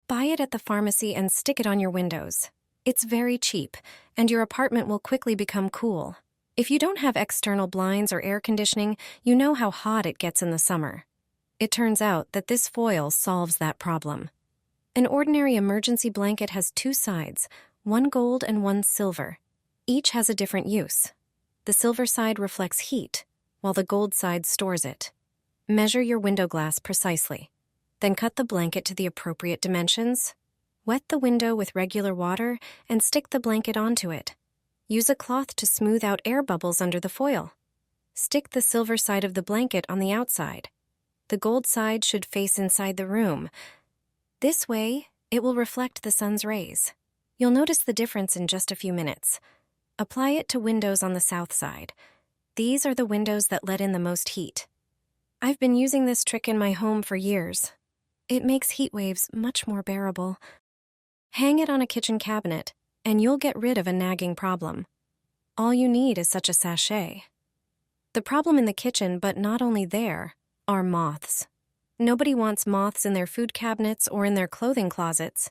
Buy it at the pharmacy and stick it on your windows. It's very cheap, and your apartment will quickly become cool. If you don't have external blinds or air conditioning, you know how hot it gets in the summer. It turns out that this foil solves that problem. An ordinary emergency blanket has two sides, one gold and one silver. Each has a different use. The silver side reflects heat, while the gold side stores it. Measure your window glass precisely. Then cut the blanket to the appropriate dimensions. Wet the window with regular water and stick the blanket onto it. Use a cloth to smooth out air bubbles under the foil. Stick the silver side of the blanket on the outside. The gold side should face inside the room. This way, it will reflect the sun's rays. You'll notice the difference in just a few minutes. Apply it to windows on the south side. These are the windows that let in the most heat. I've been using this trick in my home for years. It makes heat waves much more bearable. Hang it on a kitchen cabinet, and you'll get rid of a nagging problem. All you need is such a sachet. The problem in the kitchen, but not only there, are moths. Nobody wants moths in their food cabinets or in their clothing closets.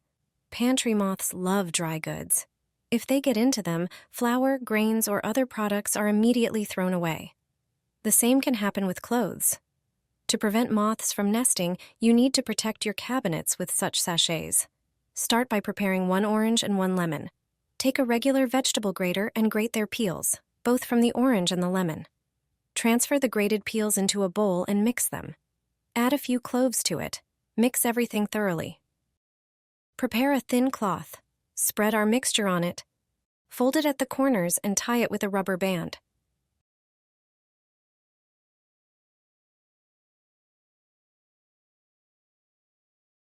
Pantry moths love dry goods. If they get into them, flour, grains, or other products are immediately thrown away. The same can happen with clothes. To prevent moths from nesting, you need to protect your cabinets with such sachets. Start by preparing 1 orange and 1 lemon. Take a regular vegetable grater and grate their peels, both from the orange and the lemon. Transfer the grated peels into a bowl and mix them. Add a few cloves to it. Mix everything thoroughly. Prepare a thin cloth. Spread our mixture on it. Fold it at the corners and tie it with a rubber band.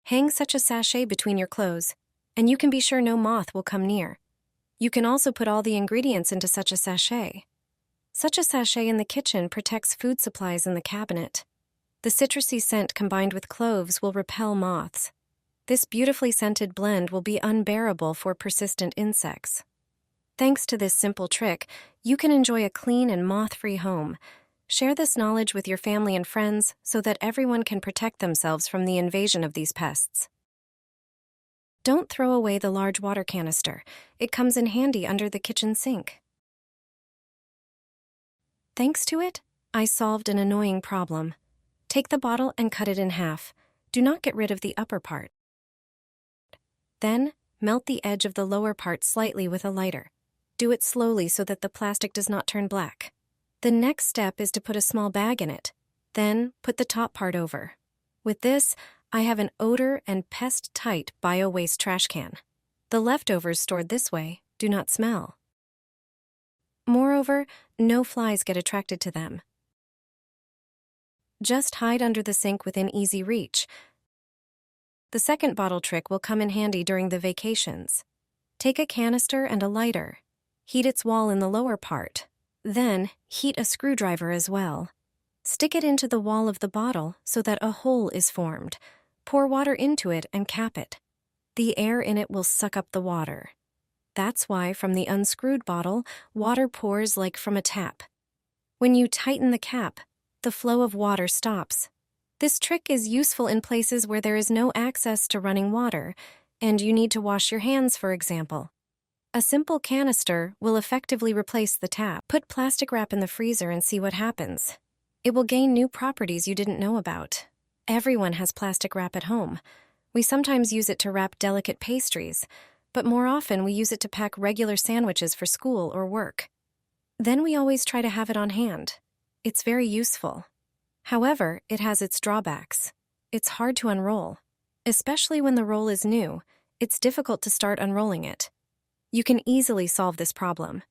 Hang such a sachet between your clothes, and you can be sure no moth will come near. You can also put all the ingredients into such a sachet. Such a sachet in the kitchen protects food supplies in the cabinet. The citrusy scent combined with cloves will repel moths. This beautifully scented blend will be unbearable for persistent insects. Thanks to this simple trick, you can enjoy a clean and moth-free home. Share this knowledge with your family and friends so that everyone can protect themselves from the invasion of these pests. Don't throw away the large water canister. It comes in handy under the kitchen sink. Thanks to it, I solved an annoying problem. Take the bottle and cut it in half. Do not get rid of the upper part. Then, melt the edge of the lower part slightly with a lighter. Do it slowly so that the plastic does not turn black. The next step is to put a small bag in it. Then, put the top part over. With this, I have an odor and pest-tight bio-waste trash can. The leftovers stored this way do not smell. Moreover, no flies get attracted to them. Just hide under the sink within easy reach. The second bottle trick will come in handy during the vacations. Take a canister and a lighter. Heat its wall in the lower part. Then, heat a screwdriver as well. Stick it into the wall of the bottle so that a hole is formed. Pour water into it and cap it. The air in it will suck up the water. That's why from the unscrewed bottle, water pours like from a tap. When you tighten the cap, the flow of water stops. This trick is useful in places where there is no access to running water, and you need to wash your hands, for example. A simple canister will effectively replace the tap. Put plastic wrap in the freezer and see what happens. It will gain new properties you didn't know about. Everyone has plastic wrap at home. We sometimes use it to wrap delicate pastries, but more often we use it to pack regular sandwiches for school or work. Then we always try to have it on hand. It's very useful. However, it has its drawbacks. It's hard to unroll. Especially when the roll is new, it's difficult to start unrolling it. You can easily solve this problem.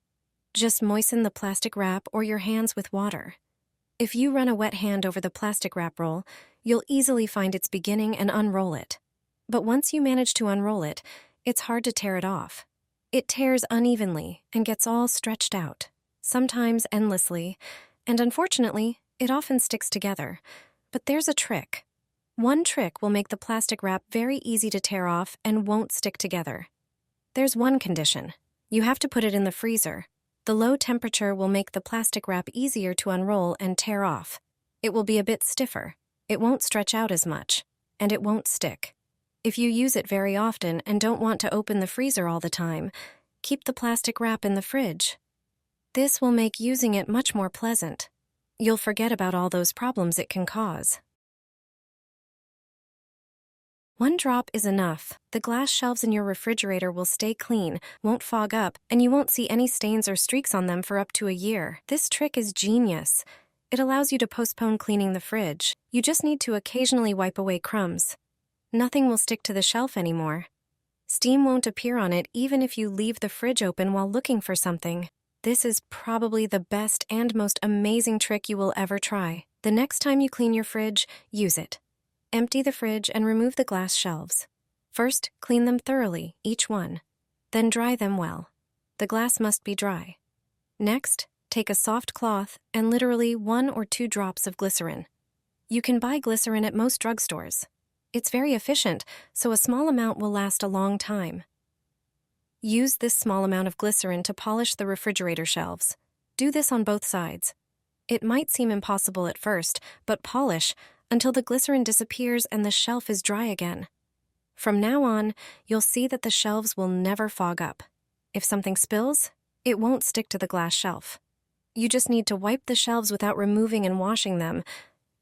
Just moisten the plastic wrap or your hands with water. If you run a wet hand over the plastic wrap roll, you'll easily find its beginning and unroll it. But once you manage to unroll it, it's hard to tear it off. It tears unevenly and gets all stretched out, sometimes endlessly, and unfortunately, it often sticks together. But there's a trick. One trick will make the plastic wrap very easy to tear off and won't stick together. There's one condition. You have to put it in the freezer. The low temperature will make the plastic wrap easier to unroll and tear off. It will be a bit stiffer. It won't stretch out as much, and it won't stick. If you use it very often and don't want to open the freezer all the time, keep the plastic wrap in the fridge. This will make using it much more pleasant. You'll forget about all those problems it can cause. One drop is enough. The glass shelves in your refrigerator will stay clean, won't fog up, and you won't see any stains or streaks on them for up to a year. This trick is genius. It allows you to postpone cleaning the fridge. You just need to occasionally wipe away crumbs. Nothing will stick to the shelf anymore. Steam won't appear on it even if you leave the fridge open while looking for something. This is probably the best and most amazing trick you will ever try. The next time you clean your fridge, use it. Empty the fridge and remove the glass shelves. First, clean them thoroughly, each one. Then dry them well. The glass must be dry. Next, take a soft cloth and literally 1 or 2 drops of glycerin. You can buy glycerin at most drugstores. It's very efficient, so a small amount will last a long time. Use this small amount of glycerin to polish the refrigerator shelves. Do this on both sides. It might seem impossible at first, but polish until the glycerin disappears and the shelf is dry again. From now on, you'll see that the shelves will never fog up. If something spills, it won't stick to the glass shelf. You just need to wipe the shelves without removing and washing them.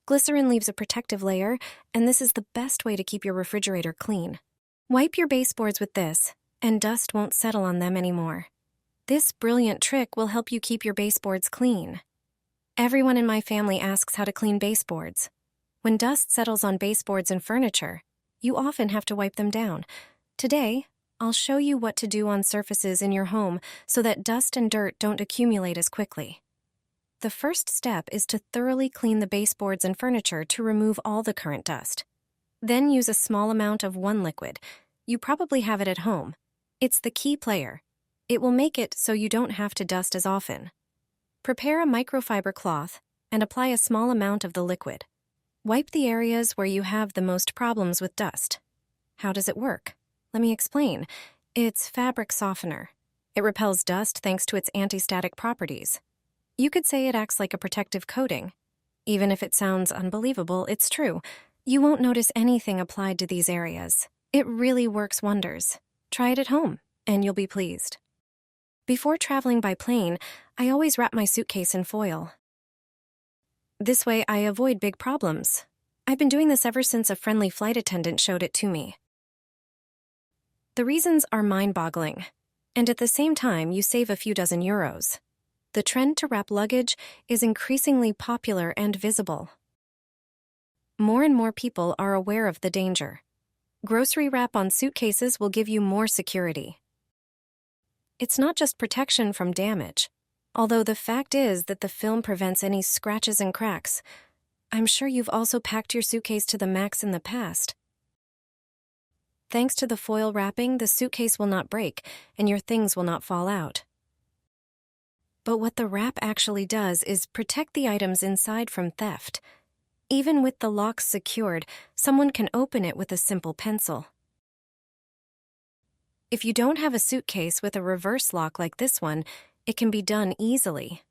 Glycerin leaves a protective layer, and this is the best way to keep your refrigerator clean. Wipe your baseboards with this, and dust won't settle on them anymore. This brilliant trick will help you keep your baseboards clean. Everyone in my family asks how to clean baseboards. When dust settles on baseboards and furniture, you often have to wipe them down. Today, I'll show you what to do on surfaces in your home so that dust and dirt don't accumulate as quickly. The first step is to thoroughly clean the baseboards and furniture to remove all the current dust. Then use a small amount of one liquid. You probably have it at home. It's the key player. It will make it so you don't have to dust as often. Prepare a microfiber cloth and apply a small amount of the liquid. Wipe the areas where you have the most problems with dust. How does it work? Let me explain. It's fabric softener. It repels dust thanks to its anti-static properties. You could say it acts like a protective coating. Even if it sounds unbelievable, it's true. You won't notice anything applied to these areas. It really works wonders. Try it at home, and you'll be pleased. Before traveling by plane, I always wrap my suitcase in foil. This way, I avoid big problems. I've been doing this ever since a friendly flight attendant showed it to me. The reasons are mind-boggling, and at the same time, you save a few dozen euros. The trend to wrap luggage is increasingly popular and visible. More and more people are aware of the danger. Grocery wrap on suitcases will give you more security. It's not just protection from damage. Although the fact is that the film prevents any scratches and cracks. I'm sure you've also packed your suitcase to the max in the past. Thanks to the foil wrapping, the suitcase will not break, and your things will not fall out. But what the wrap actually does is protect the items inside from theft. Even with the locks secured, someone can open it with a simple pencil. If you don't have a suitcase with a reverse lock like this one, it can be done easily.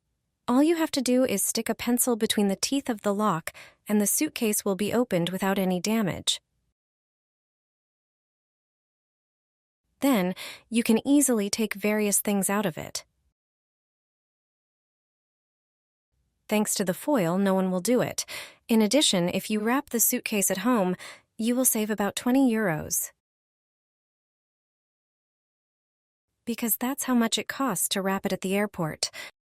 All you have to do is stick a pencil between the teeth of the lock, and the suitcase will be opened without any damage. Then, you can easily take various things out of it. Thanks to the foil, no one will do it. In addition, if you wrap the suitcase at home, you will save about 20 euros. Because that's how much it costs to wrap it at the airport.